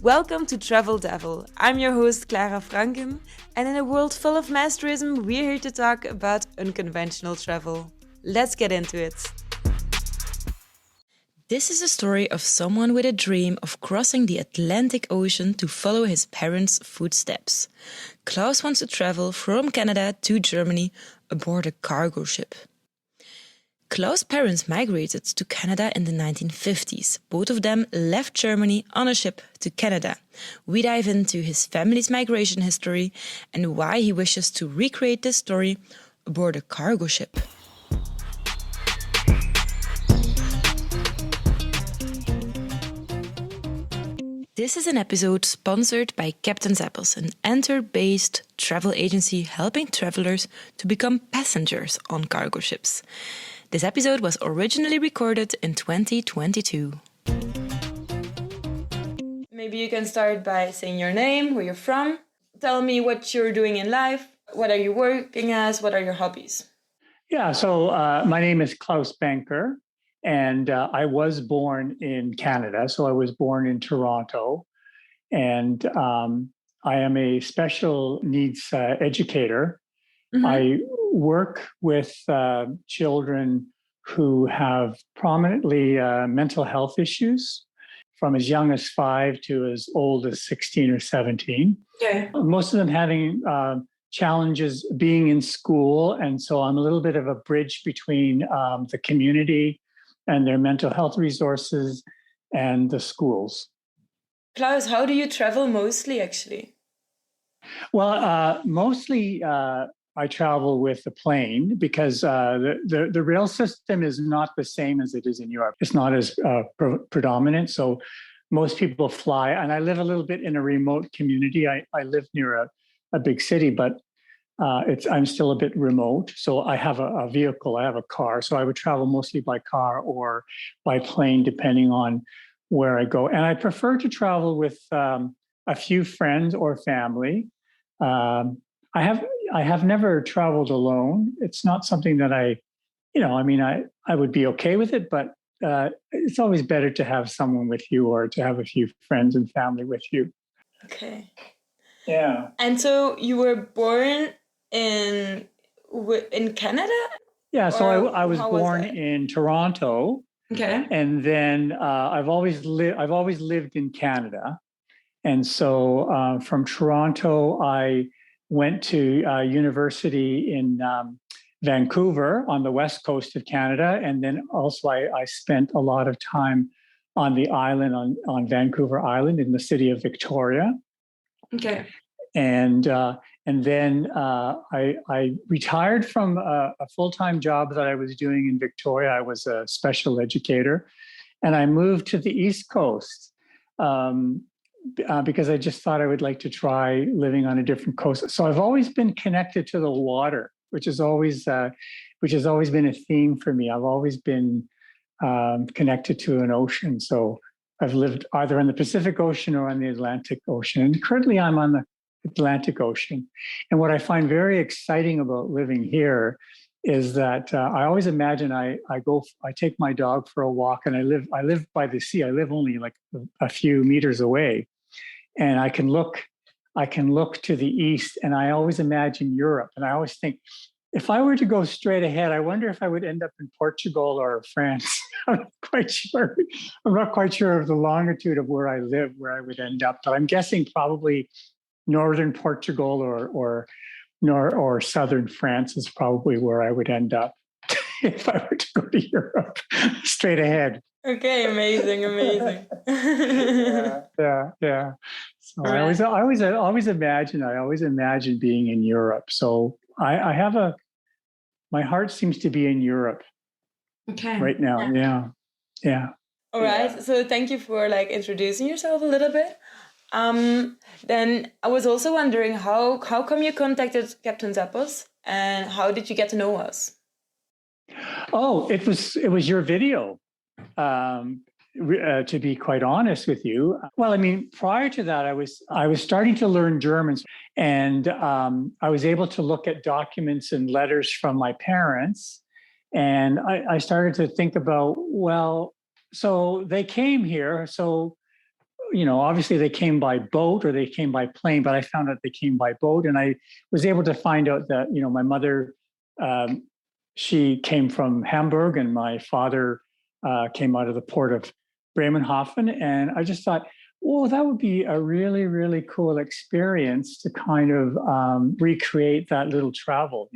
Welcome to Travel Devil. I'm your host Clara Francken, and in a world full of mass tourism, we're here to talk about unconventional travel. Let's get into it. This is a story of someone with a dream of crossing the Atlantic Ocean to follow his parents' footsteps. Klaus wants to travel from Canada to Germany aboard a cargo ship. Klaus' parents migrated to Canada in the 1950s. Both of them left Germany on a ship to Canada. We dive into his family's migration history and why he wishes to recreate this story aboard a cargo ship. This is an episode sponsored by Captain's Apples, an Antwerp-based travel agency helping travelers to become passengers on cargo ships. This episode was originally recorded in 2022. Maybe you can start by saying your name, where you're from. Tell me what you're doing in life. What are you working as? What are your hobbies? Yeah, so my name is Klaus Banker, and I was born in Canada. So I was born in Toronto, and I am a special needs educator. Mm-hmm. I work with children who have prominently mental health issues from as young as 5 to as old as 16 or 17. Okay. Most of them having challenges being in school. And so I'm a little bit of a bridge between the community and their mental health resources and the schools. Klaus, how do you travel mostly, actually? Well, mostly I travel with a plane because the rail system is not the same as it is in Europe. It's not as predominant. So most people fly. And I live a little bit in a remote community. I live near a big city, but I'm still a bit remote. So I have a vehicle, I have a car. So I would travel mostly by car or by plane, depending on where I go. And I prefer to travel with a few friends or family. I have never traveled alone. It's not something that I would be okay with it, but it's always better to have someone with you or to have a few friends and family with you. Okay. Yeah. And so you were born in Canada? Yeah, so I was born in Toronto. Okay. And then I've always lived in Canada. And so from Toronto, I went to university in Vancouver on the west coast of Canada. And then also I spent a lot of time on the island, on Vancouver Island in the city of Victoria. Okay. And then I retired from a full-time job that I was doing in Victoria. I was a special educator. And I moved to the East Coast. Because I just thought I would like to try living on a different coast. So I've always been connected to the water, which has always been a theme for me. I've always been connected to an ocean. So I've lived either on the Pacific Ocean or on the Atlantic Ocean. And currently I'm on the Atlantic Ocean. And what I find very exciting about living here is that I always imagine I take my dog for a walk, and I live by the sea. I live only like a few meters away. And I can look to the east, and I always imagine Europe. And I always think, if I were to go straight ahead, I wonder if I would end up in Portugal or France. I'm not quite sure. I'm not quite sure of the longitude of where I live, where I would end up. But I'm guessing probably northern Portugal or southern France is probably where I would end up if I were to go to Europe straight ahead. Okay, amazing. Yeah. So right. I always imagine being in Europe. So I have my heart seems to be in Europe. Okay. Right now. Yeah. All right. So thank you for introducing yourself a little bit. Then I was also wondering how come you contacted Captain's Apples, and how did you get to know us? Oh, it was your video. To be quite honest with you, well, I mean, prior to that, I was starting to learn German, and I was able to look at documents and letters from my parents, and I started to think about, well, so they came here, so obviously they came by boat or they came by plane, but I found out they came by boat. And I was able to find out that, my mother, she came from Hamburg and my father came out of the port of Bremenhaven. And I just thought, well, that would be a really, really cool experience to kind of recreate that little travel,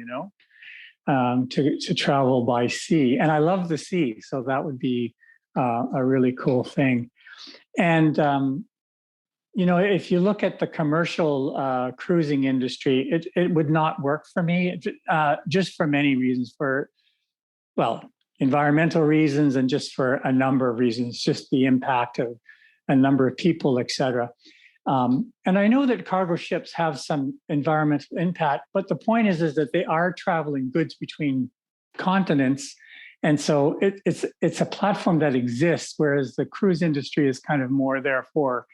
to travel by sea. And I love the sea. So that would be a really cool thing. And, if you look at the commercial cruising industry, it would not work for me, just for many reasons, environmental reasons and just for a number of reasons, just the impact of a number of people, et cetera. And I know that cargo ships have some environmental impact, but the point is that they are traveling goods between continents. And so it's a platform that exists, whereas the cruise industry is kind of more there for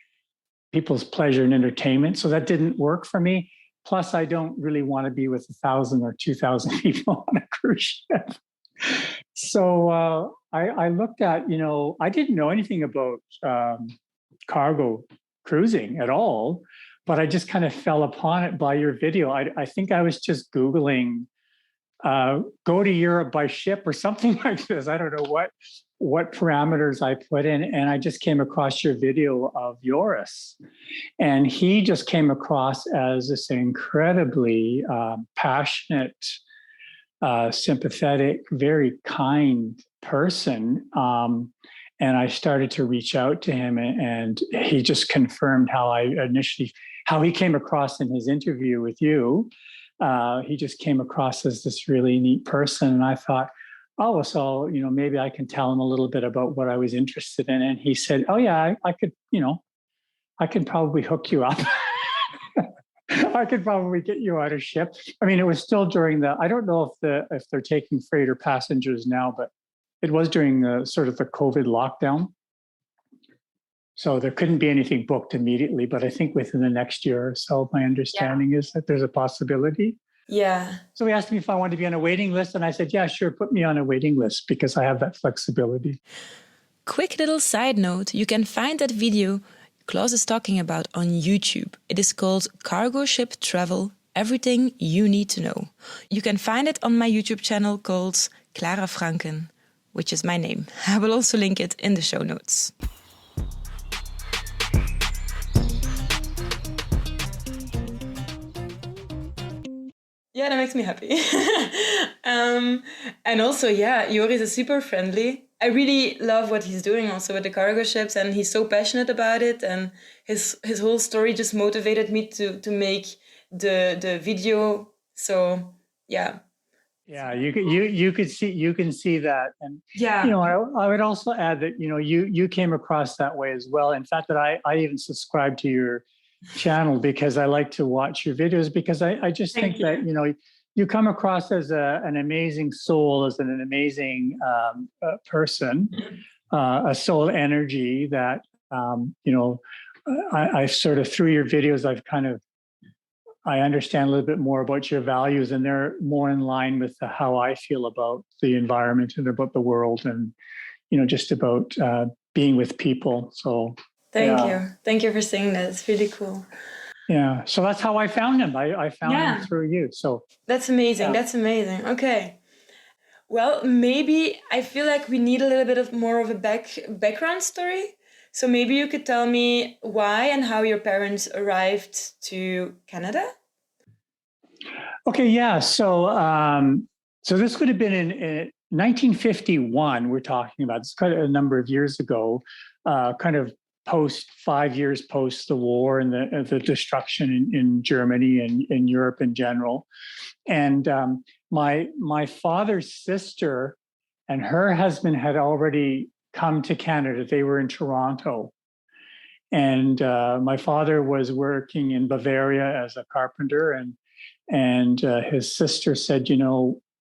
people's pleasure and entertainment. So that didn't work for me. Plus, I don't really want to be with 1,000 or 2,000 people on a cruise ship. So I looked at, I didn't know anything about cargo cruising at all, but I just kind of fell upon it by your video. I think I was just Googling go to Europe by ship or something like this. I don't know what parameters I put in, and I just came across your video of Joris, and he just came across as this incredibly passionate, sympathetic, very kind person. And I started to reach out to him, and he just confirmed how he came across in his interview with you. He just came across as this really neat person. And I thought, oh, so, maybe I can tell him a little bit about what I was interested in. And he said, oh yeah, I could, I could probably hook you up. I could probably get you on a ship. I mean, it was still during I don't know if they're taking freight or passengers now, but it was during the sort of the COVID lockdown. So there couldn't be anything booked immediately, but I think within the next year or so, my understanding is that there's a possibility. Yeah. So he asked me if I wanted to be on a waiting list, and I said, yeah, sure, put me on a waiting list because I have that flexibility. Quick little side note, you can find that video Klaus is talking about on YouTube. It is called Cargo Ship Travel, Everything You Need to Know. You can find it on my YouTube channel called Clara Francken, which is my name. I will also link it in the show notes. Yeah, that makes me happy. And also, Joris is super friendly. I really love what he's doing also with the cargo ships, and he's so passionate about it. And his whole story just motivated me to make the video. So, yeah. Yeah, you can see that, and I would also add that you came across that way as well. In fact, that I even subscribe to your channel because I like to watch your videos, because I just think that you come across as an amazing soul, as an amazing person, a soul energy that I sort of, through your videos, I understand a little bit more about your values, and they're more in line with how I feel about the environment and about the world, and just about being with people. So Thank you for saying that. It's really cool. Yeah, so that's how I found him. I found him through you. So that's amazing. That's amazing. Okay. Well, maybe I feel like we need a little bit more of a background story. So maybe you could tell me why and how your parents arrived to Canada. Okay, yeah. So this would have been in 1951. We're talking about. It's quite a number of years ago. Kind of 5 years post the war and the destruction in Germany and in Europe in general. And my father's sister and her husband had already come to Canada. They were in Toronto. And my father was working in Bavaria as a carpenter, and his sister said,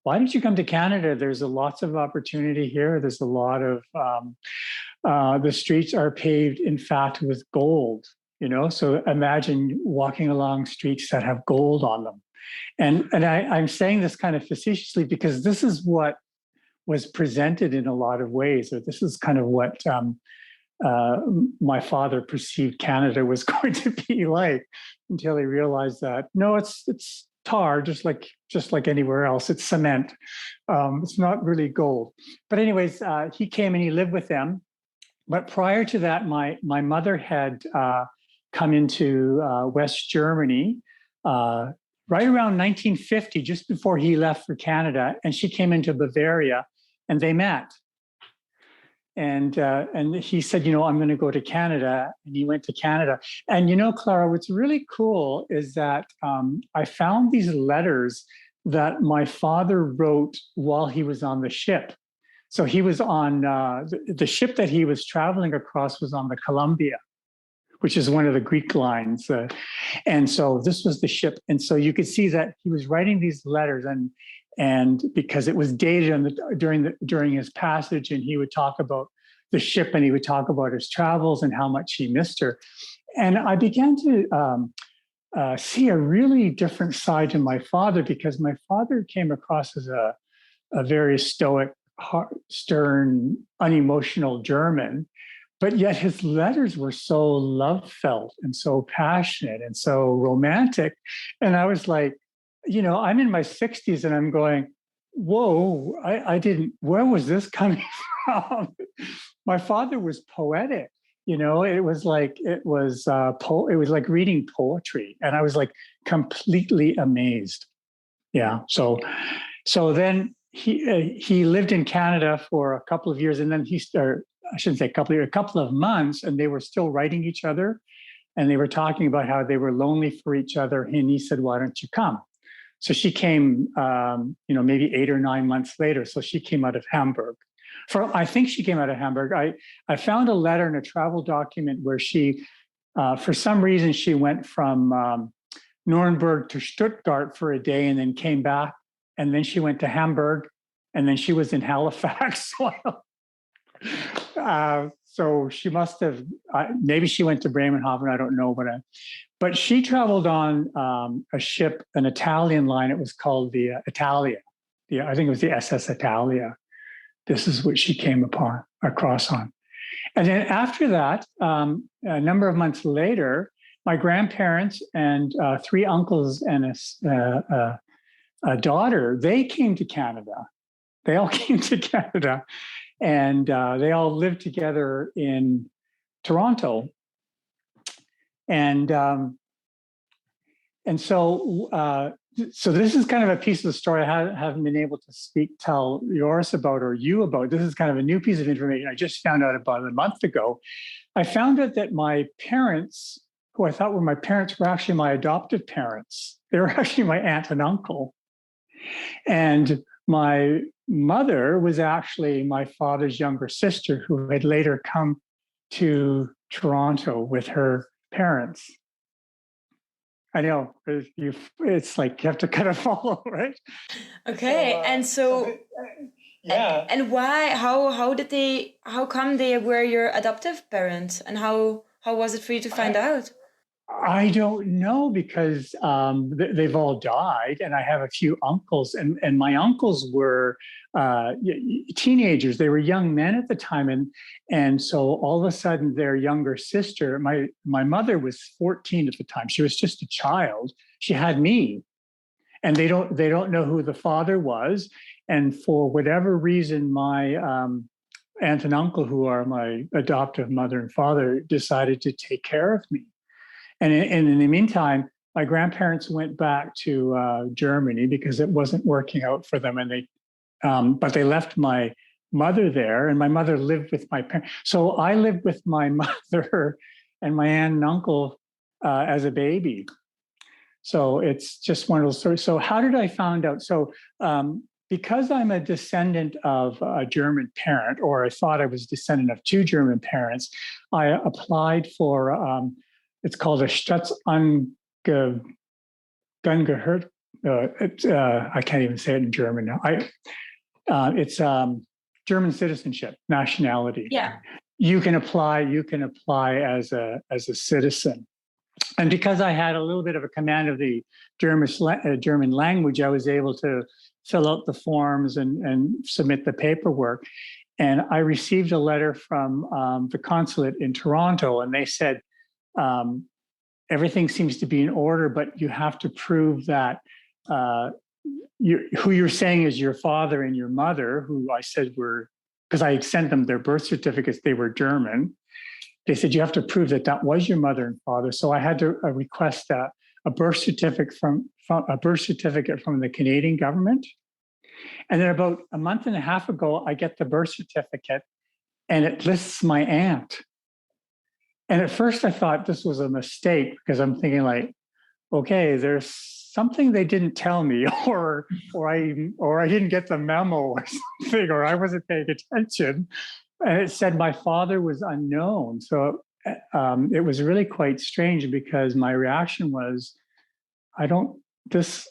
why don't you come to Canada? There's lots of opportunity here. There's a lot of the streets are paved, in fact, with gold. So imagine walking along streets that have gold on them. And I'm saying this kind of facetiously because this is what was presented in a lot of ways, or this is kind of what my father perceived Canada was going to be like, until he realized that no, it's tar, just like anywhere else. It's cement. It's not really gold. But anyways, he came and he lived with them. But prior to that, my mother had come into West Germany right around 1950, just before he left for Canada, and she came into Bavaria, and they met. And he said, I'm going to go to Canada, and he went to Canada. And Clara, what's really cool is that I found these letters that my father wrote while he was on the ship. So he was on the ship that he was traveling across was on the Columbia, which is one of the Greek lines. And so this was the ship. And so you could see that he was writing these letters, and because it was dated during his passage, and he would talk about the ship, and he would talk about his travels and how much he missed her. And I began to see a really different side to my father, because my father came across as a very stoic, stern, unemotional German, but yet his letters were so love-felt and so passionate and so romantic. And I was like, I'm in my 60s and I'm going, whoa, where was this coming from? My father was poetic. It was like reading poetry, and I was like completely amazed. Yeah. So then he lived in Canada for a couple of years, and then I shouldn't say a couple of months, and they were still writing each other, and they were talking about how they were lonely for each other. And he said, "Why don't you come?" So she came, maybe 8 or 9 months later. So she came out of Hamburg. I think she came out of Hamburg. I found a letter in a travel document where she, for some reason, she went from Nuremberg to Stuttgart for a day and then came back. And then she went to Hamburg, and then she was in Halifax. So she must have, maybe she went to Bremenhaven, I don't know, but she traveled on a ship, an Italian line. It was called the Italia. I think it was the SS Italia. This is what she came across on. And then after that, a number of months later, my grandparents and 3 uncles and a daughter, they came to Canada. They all came to Canada, and they all lived together in Toronto. And so this is kind of a piece of the story I haven't been able to tell yours about, or you about. This is kind of a new piece of information I just found out about a month ago. I found out that my parents, who I thought were my parents, were actually my adoptive parents. They were actually my aunt and uncle. And my mother was actually my father's younger sister, who had later come to Toronto with her parents. I know it's like you have to kind of follow, right? Okay, yeah. And why? How come they were your adoptive parents, and how was it for you to find out? I don't know, because they've all died, and I have a few uncles, and my uncles were teenagers. They were young men at the time, and so all of a sudden, their younger sister, my mother was 14 at the time. She was just a child. She had me, and they don't know who the father was, and for whatever reason, my aunt and uncle, who are my adoptive mother and father, decided to take care of me. And in the meantime, my grandparents went back to Germany because it wasn't working out for them, but they left my mother there, and my mother lived with my parents. So I lived with my mother and my aunt and uncle as a baby. So it's just one of those stories. So how did I find out? So because I'm a descendant of a German parent, or I thought I was descendant of 2 German parents, I applied for. It's called a Staatsangehörigkeit. I can't even say it in German now. It's German citizenship, nationality. Yeah. You can apply as a citizen. And because I had a little bit of a command of the German language, I was able to fill out the forms and submit the paperwork. And I received a letter from the consulate in Toronto, and they said, everything seems to be in order, but you have to prove that who you're saying is your father and your mother, who I said were, because I sent them their birth certificates, they were German. They said, you have to prove that that was your mother and father. So I had to request a birth certificate from the Canadian government. And then about a month and a half ago, I get the birth certificate and it lists my aunt. And at first I thought this was a mistake because I'm thinking like, okay, there's something they didn't tell me, or I didn't get the memo or something, or I wasn't paying attention. And it said my father was unknown. So it was really quite strange because my reaction was, they must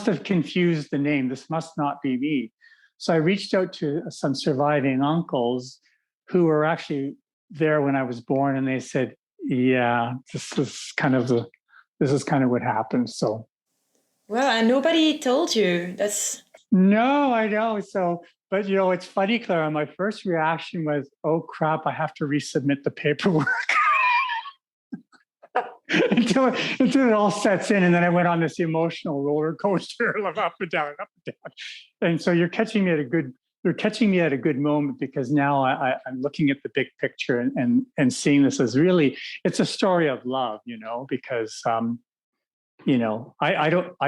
have confused the name. This must not be me. So I reached out to some surviving uncles who were actually there when I was born, and they said, yeah, this is kind of what happened. So, well, and nobody told you. That's no, I know. So, but it's funny, Clara. My first reaction was, "Oh crap! I have to resubmit the paperwork." until it all sets in, and then I went on this emotional roller coaster of up and down, up and down. And so you're catching me at a good moment, because now I'm looking at the big picture and seeing this as really, it's a story of love, because I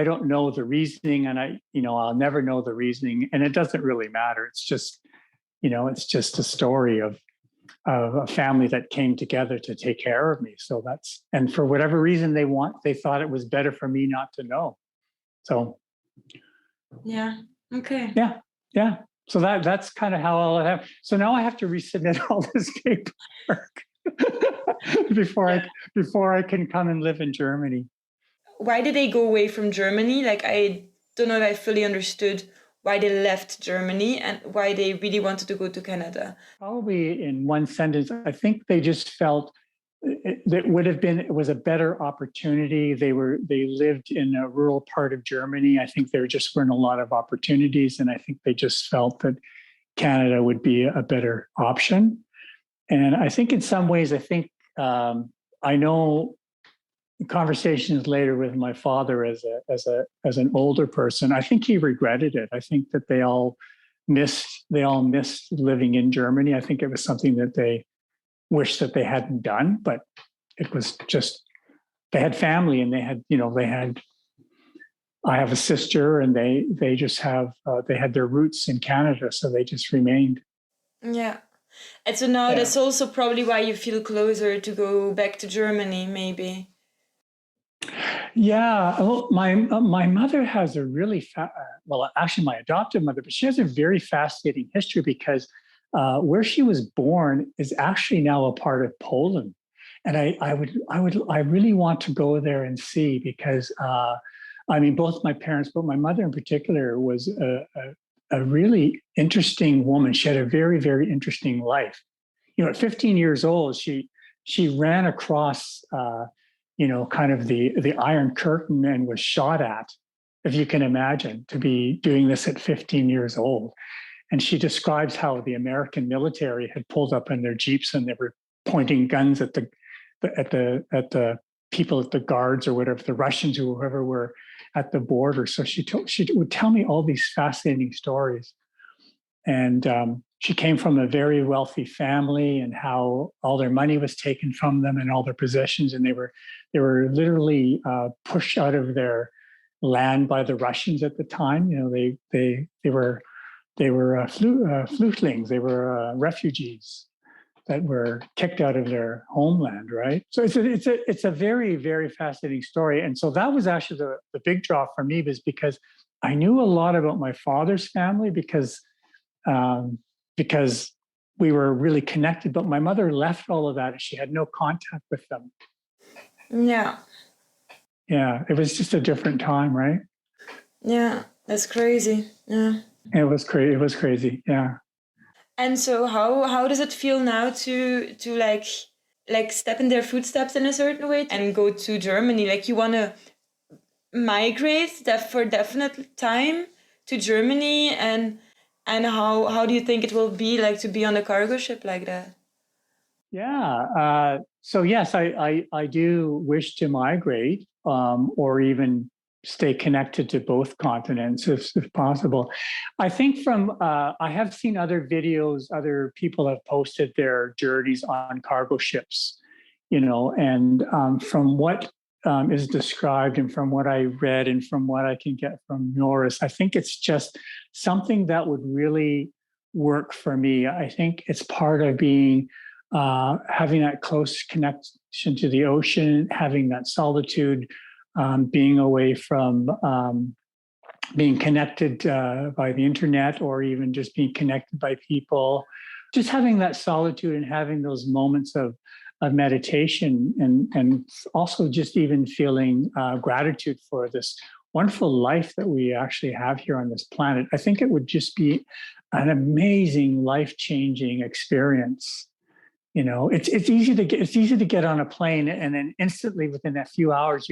don't know the reasoning, and I'll never know the reasoning, and it doesn't really matter. It's just a story of a family that came together to take care of me. So and for whatever reason they thought it was better for me not to know. So yeah, okay, yeah. So that's kind of how I'll have. So now I have to resubmit all this paperwork before I can come and live in Germany. Why did they go away from Germany? Like, I don't know if I fully understood why they left Germany and why they really wanted to go to Canada. Probably in one sentence, I think they just felt it was a better opportunity. They lived in a rural part of Germany. I think there just weren't a lot of opportunities, and I think they just felt that Canada would be a better option. And I think in some ways, I know conversations later with my father as an older person, I think he regretted it. I think that they all missed living in Germany. I think it was something that they wished that they hadn't done, but it was just, they had family, and I have a sister, and they just they had their roots in Canada, so they just remained. Yeah. And so now that's also probably why you feel closer to go back to Germany, maybe. Yeah, well, my mother has a really actually my adopted mother, but she has a very fascinating history, because where she was born is actually now a part of Poland, and I really want to go there and see, because both my parents, but my mother in particular was a really interesting woman. She had a very, very interesting life. At 15 years old, she ran across kind of the Iron Curtain and was shot at, if you can imagine, to be doing this at 15 years old. And she describes how the American military had pulled up in their jeeps, and they were pointing guns at the people, at the guards or whatever, the Russians or whoever were at the border. So she would tell me all these fascinating stories. And she came from a very wealthy family, and how all their money was taken from them and all their possessions, and they were literally pushed out of their land by the Russians at the time. They were flüchtlings. They were refugees that were kicked out of their homeland, right? So it's a very, very fascinating story. And so that was actually the big draw for me, was because I knew a lot about my father's family, because we were really connected, but my mother left all of that, and she had no contact with them. Yeah. Yeah, it was just a different time, right? Yeah, that's crazy. Yeah. It was crazy. Yeah. And so how does it feel now to like step in their footsteps in a certain way and go to Germany? Like, you want to migrate that for definite time to Germany, and And how do you think it will be like to be on a cargo ship like that? Yeah. So yes, I do wish to migrate, or even stay connected to both continents if possible. I think I have seen other videos, other people have posted their journeys on cargo ships, and from what is described and from what I read and from what I can get from Norris, I think it's just something that would really work for me. I think it's part of having that close connection to the ocean, having that solitude, being away from being connected by the internet, or even just being connected by people, just having that solitude and having those moments of meditation, and also just even feeling gratitude for this wonderful life that we actually have here on this planet. I think it would just be an amazing, life-changing experience. It's easy to get on a plane, and then instantly within a few hours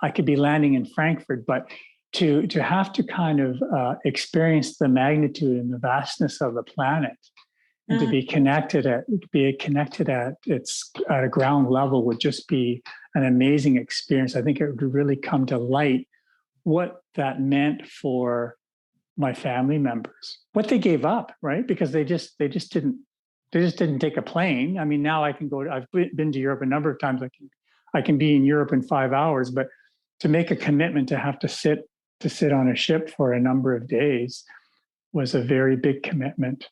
I could be landing in Frankfurt. But to have to kind of experience the magnitude and the vastness of the planet, and to be connected at a ground level would just be an amazing experience. I think it would really come to light what that meant for my family members, what they gave up, right? Because they just didn't take a plane. I mean, now I've been to Europe a number of times. I can be in Europe in 5 hours, but to make a commitment to have to sit on a ship for a number of days was a very big commitment.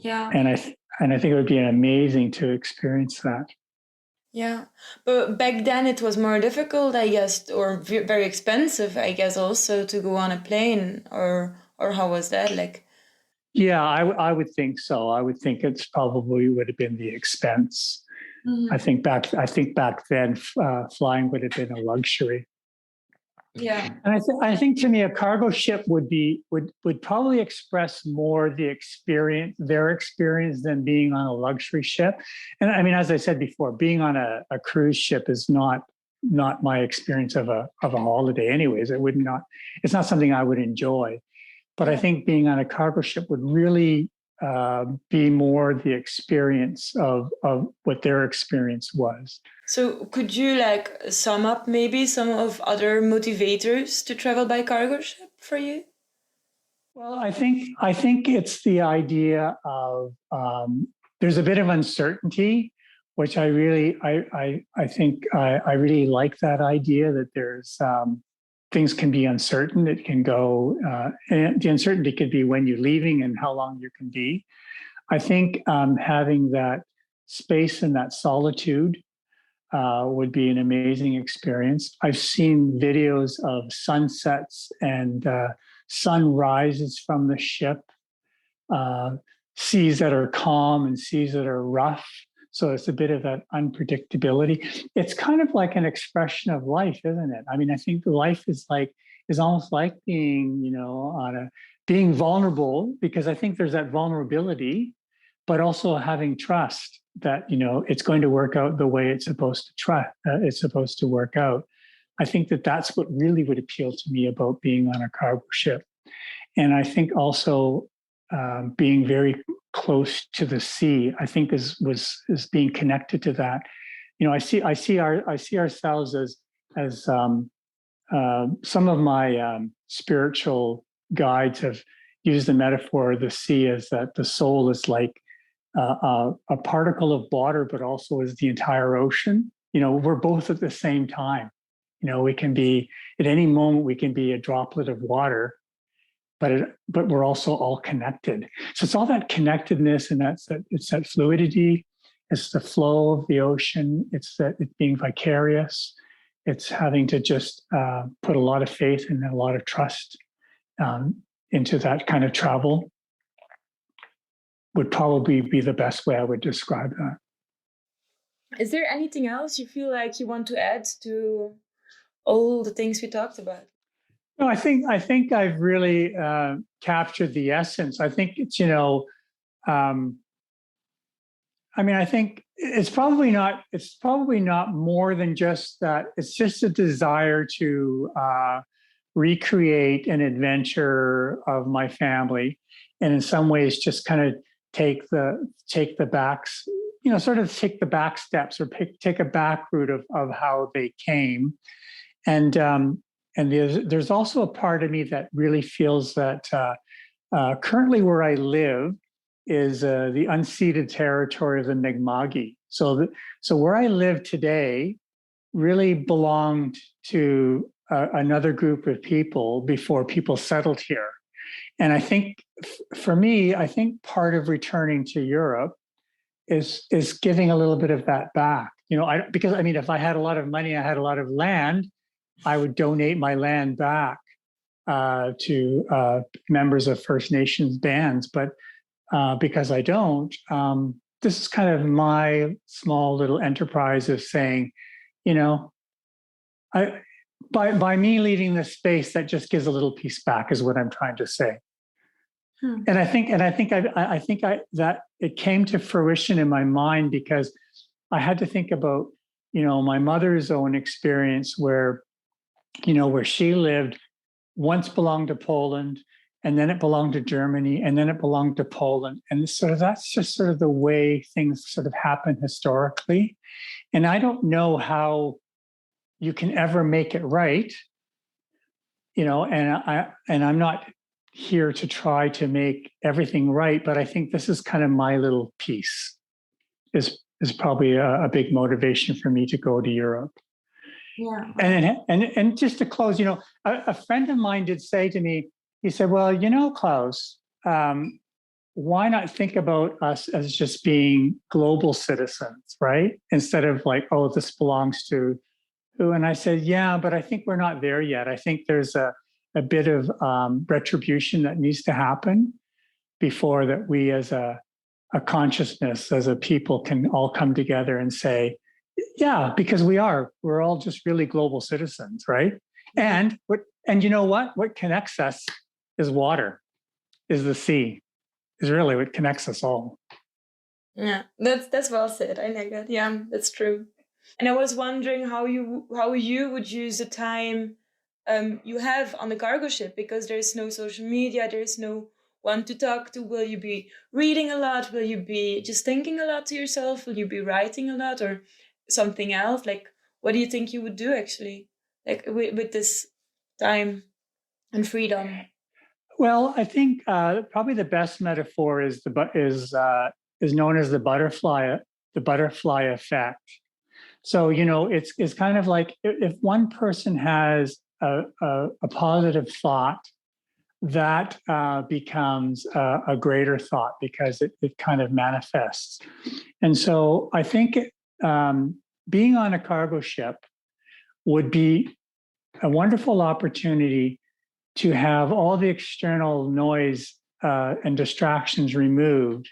Yeah. And I think it would be amazing to experience that. Yeah. But back then it was more difficult, I guess, or very expensive, I guess, also to go on a plane, or how was that like? Yeah, I would think so. I would think it's probably would have been the expense. I think back then, flying would have been a luxury. Yeah. And I think to me, a cargo ship would probably express more their experience, than being on a luxury ship. And I mean, as I said before, being on a cruise ship is not my experience of a holiday. Anyways, it's not something I would enjoy. But I think being on a cargo ship would really be more the experience of what their experience was. So could you like sum up maybe some of other motivators to travel by cargo ship for you? Well, I think it's the idea of there's a bit of uncertainty, which I really I think I really like that idea that there's things can be uncertain. It can go, and the uncertainty could be when you're leaving and how long you can be. I think having that space and that solitude would be an amazing experience. I've seen videos of sunsets and sunrises from the ship, seas that are calm and seas that are rough. So it's a bit of that unpredictability. It's kind of like an expression of life, isn't it? I mean, I think life is almost like being, being vulnerable, because I think there's that vulnerability, but also having trust that, it's going to work out the way it's supposed to work out. I think that's what really would appeal to me about being on a cargo ship. And I think also being very close to the sea, I think is being connected to that. I see ourselves as some of my spiritual guides have used the metaphor of the sea as that the soul is like a particle of water, but also is the entire ocean. We're both at the same time. We can be at any moment, we can be a droplet of water, but we're also all connected. So it's all that connectedness, and it's that fluidity, it's the flow of the ocean, it's being vicarious, it's having to just put a lot of faith and a lot of trust into that kind of travel. Would probably be the best way I would describe that. Is there anything else you feel like you want to add to all the things we talked about? No, I think I've really captured the essence. I think it's I think it's probably not more than just that. It's just a desire to recreate an adventure of my family, and in some ways just kind of take the backs, sort of take the back steps or take a back route of how they came. And there's also a part of me that really feels that currently where I live is the unceded territory of the Mi'kma'ki. So where I live today really belonged to another group of people before people settled here. And I think for me, I think part of returning to Europe is giving a little bit of that back. Because I mean, if I had a lot of money, I had a lot of land, I would donate my land back to members of First Nations bands. But because I don't, this is kind of my small little enterprise of saying, by me leading this space, that just gives a little piece back, is what I'm trying to say. And I think that it came to fruition in my mind because I had to think about, my mother's own experience where she lived once belonged to Poland, and then it belonged to Germany, and then it belonged to Poland. And sort of that's just sort of the way things sort of happen historically. And I don't know how you can ever make it right, and I'm not here to try to make everything right, but I think this is kind of my little piece is probably a big motivation for me to go to Europe. Yeah. And just to close, a friend of mine did say to me, he said, well, Klaus, why not think about us as just being global citizens, right? Instead of like, oh, this belongs to who? And I said, yeah, but I think we're not there yet. I think there's a bit of retribution that needs to happen before that we as a consciousness, as a people, can all come together and say, yeah, because we're all just really global citizens, right? And you know what connects us is water, is the sea, is really what connects us all. Yeah, that's well said. I like that. Yeah, that's true. And I was wondering how you would use the time you have on the cargo ship, because there's no social media, there's no one to talk to. Will you be reading a lot? Will you be just thinking a lot to yourself? Will you be writing a lot or something else? Like, what do you think you would do actually, like with this time and freedom? Well, I think probably the best metaphor is known as the butterfly effect. So it's kind of like if one person has a positive thought, that becomes a greater thought because it kind of manifests. And so I think being on a cargo ship would be a wonderful opportunity to have all the external noise and distractions removed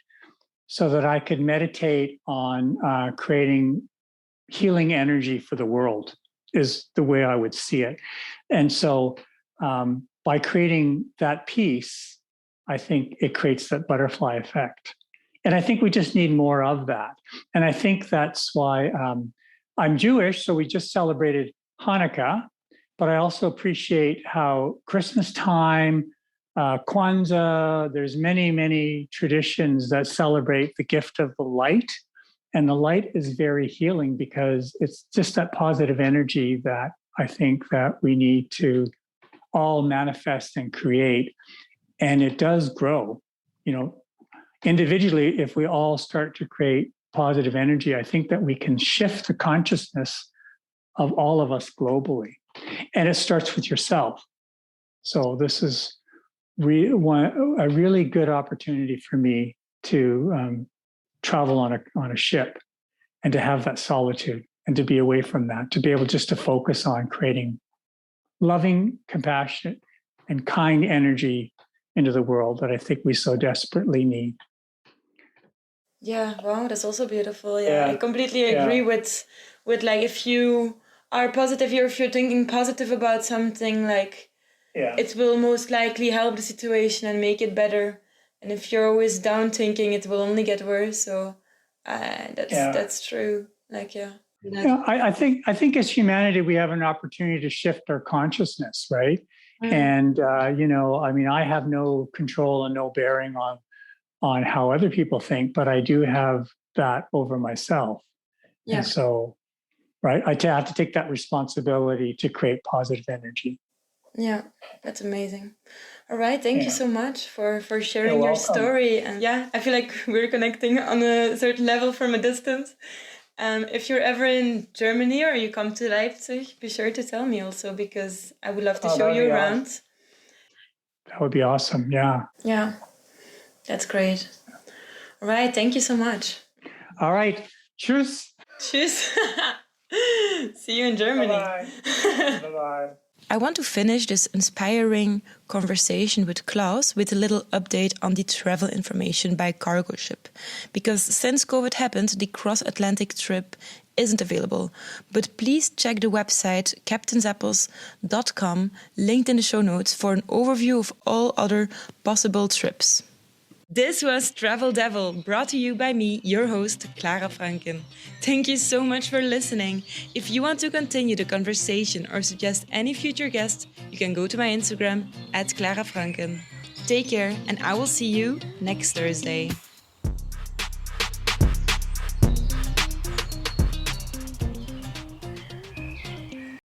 so that I could meditate on creating healing energy for the world, is the way I would see it. And so by creating that peace, I think it creates that butterfly effect. And I think we just need more of that. And I think that's why I'm Jewish, so we just celebrated Hanukkah, but I also appreciate how Christmas time, Kwanzaa, there's many, many traditions that celebrate the gift of the light. And the light is very healing because it's just that positive energy that I think that we need to all manifest and create. And it does grow, individually. If we all start to create positive energy, I think that we can shift the consciousness of all of us globally. And it starts with yourself. So this is a really good opportunity for me to travel on a ship and to have that solitude and to be away from that, to be able just to focus on creating loving, compassionate, and kind energy into the world that I think we so desperately need. Yeah, wow, that's also beautiful. Yeah, I completely agree with like, if you are positive, if you're thinking positive about something, like it will most likely help the situation and make it better. And if you're always down thinking, it will only get worse. So that's true. Like, I think as humanity, we have an opportunity to shift our consciousness, right? And, I mean, I have no control and no bearing on how other people think, but I do have that over myself. Yeah. And so, right, I have to take that responsibility to create positive energy. Yeah, that's amazing. All right, thank you so much for sharing You're your welcome. story. And yeah, I feel like we're connecting on a certain level from a distance. If you're ever in Germany or you come to Leipzig, be sure to tell me also, because I would love to show you around. Awesome. That would be awesome. Yeah. Yeah, that's great. All right, thank you so much. All right. Tschüss. Tschüss. See you in Germany. Bye-bye. Bye-bye. I want to finish this inspiring conversation with Klaus with a little update on the travel information by cargo ship. Because since COVID happened, the cross-Atlantic trip isn't available. But please check the website captainsapples.com, linked in the show notes, for an overview of all other possible trips. This was Travel Devil, brought to you by me, your host, Clara Francken. Thank you so much for listening. If you want to continue the conversation or suggest any future guests, you can go to my Instagram @Clara Francken. Take care, and I will see you next Thursday.